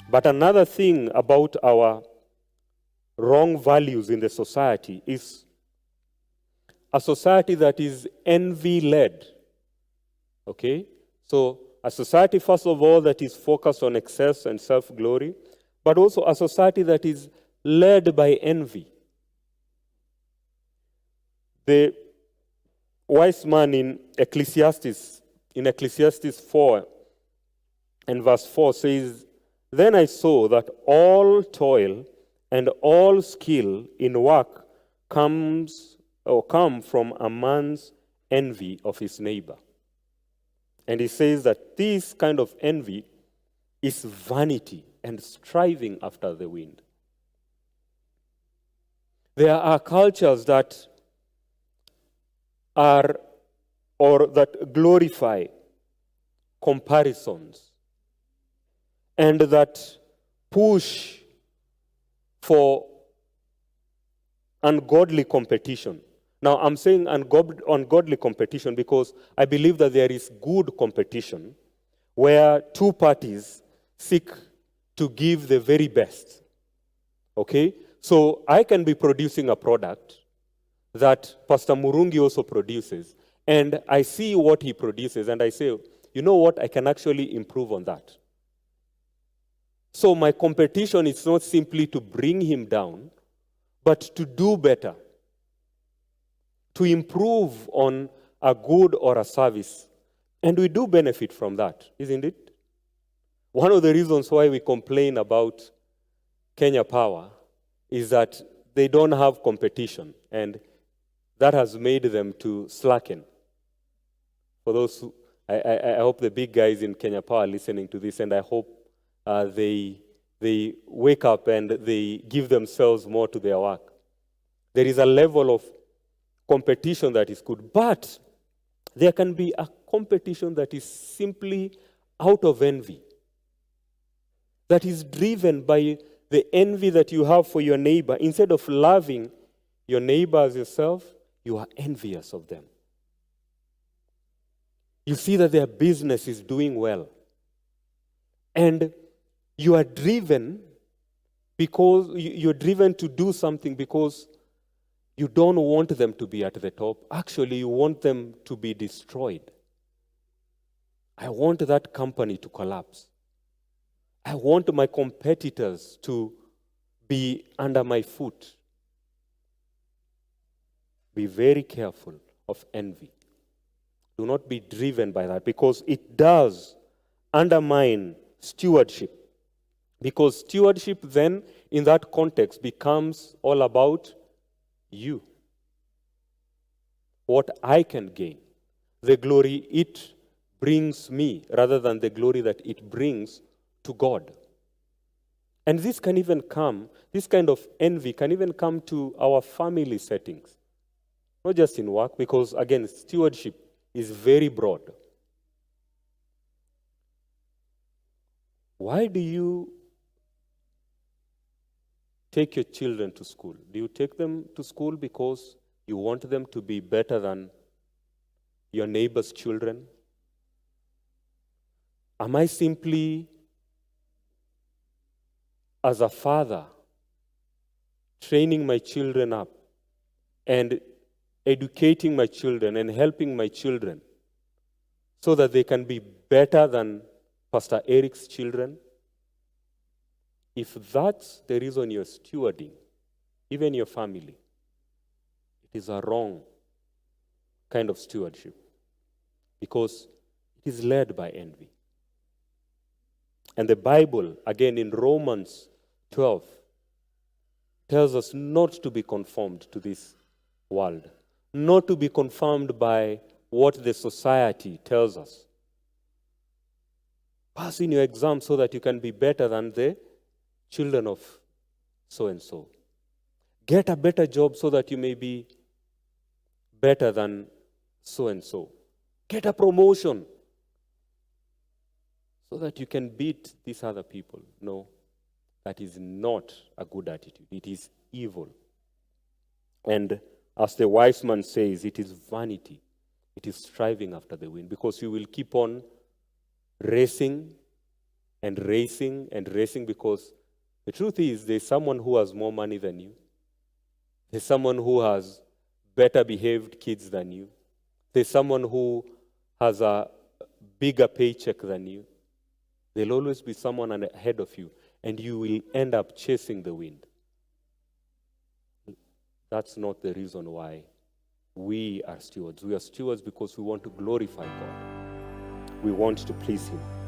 But another thing about our wrong values in the society is a society that is envy-led. Okay? So, a society, first of all, that is focused on excess and self-glory, but also a society that is led by envy. The wise man in Ecclesiastes 4 and verse 4 says, "Then I saw that all toil and all skill in work come from a man's envy of his neighbor." And he says that this kind of envy is vanity and striving after the wind. There are cultures that are or that glorify comparisons and that push for ungodly competition. Now, I'm saying ungodly competition because I believe that there is good competition where two parties seek to give the very best. Okay? So I can be producing a product that Pastor Murungi also produces, and I see what he produces, and I say, you know what, I can actually improve on that. So my competition is not simply to bring him down, but to do better, to improve on a good or a service. And we do benefit from that, isn't it? One of the reasons why we complain about Kenya Power is that they don't have competition, and that has made them to slacken. For those who, I hope the big guys in Kenya Power are listening to this, and I hope they wake up and they give themselves more to their work. There is a level of competition that is good, but there can be a competition that is simply out of envy, that is driven by the envy that you have for your neighbor. Instead of loving your neighbor as yourself, you are envious of them. You see that their business is doing well, and you are driven because you're driven to do something because you don't want them to be at the top. Actually, you want them to be destroyed. I want that company to collapse. I want my competitors to be under my foot. Be very careful of envy. Do not be driven by that, because it does undermine stewardship. Because stewardship then, in that context, becomes all about you. What I can gain. The glory it brings me, rather than the glory that it brings to God. And this can even come, this kind of envy can even come to our family settings. Not just in work, because again, stewardship is very broad. Why do you take your children to school? Do you take them to school because you want them to be better than your neighbor's children? Am I simply, as a father, training my children up and educating my children and helping my children so that they can be better than Pastor Eric's children? If that's the reason you're stewarding, even your family, it is a wrong kind of stewardship, because it is led by envy. And the Bible, again in Romans 12, tells us not to be conformed to this world, not to be conformed by what the society tells us. Pass in your exam so that you can be better than the children of so-and-so. Get a better job so that you may be better than so-and-so. Get a promotion so that you can beat these other people. No, that is not a good attitude. It is evil. And as the wise man says, it is vanity. It is striving after the wind, because you will keep on racing and racing because the truth is there's someone who has more money than you. There's someone who has better behaved kids than you. There's someone who has a bigger paycheck than you. There'll always be someone ahead of you, and you will end up chasing the wind. That's not the reason why we are stewards. We are stewards because we want to glorify God. We want to please Him.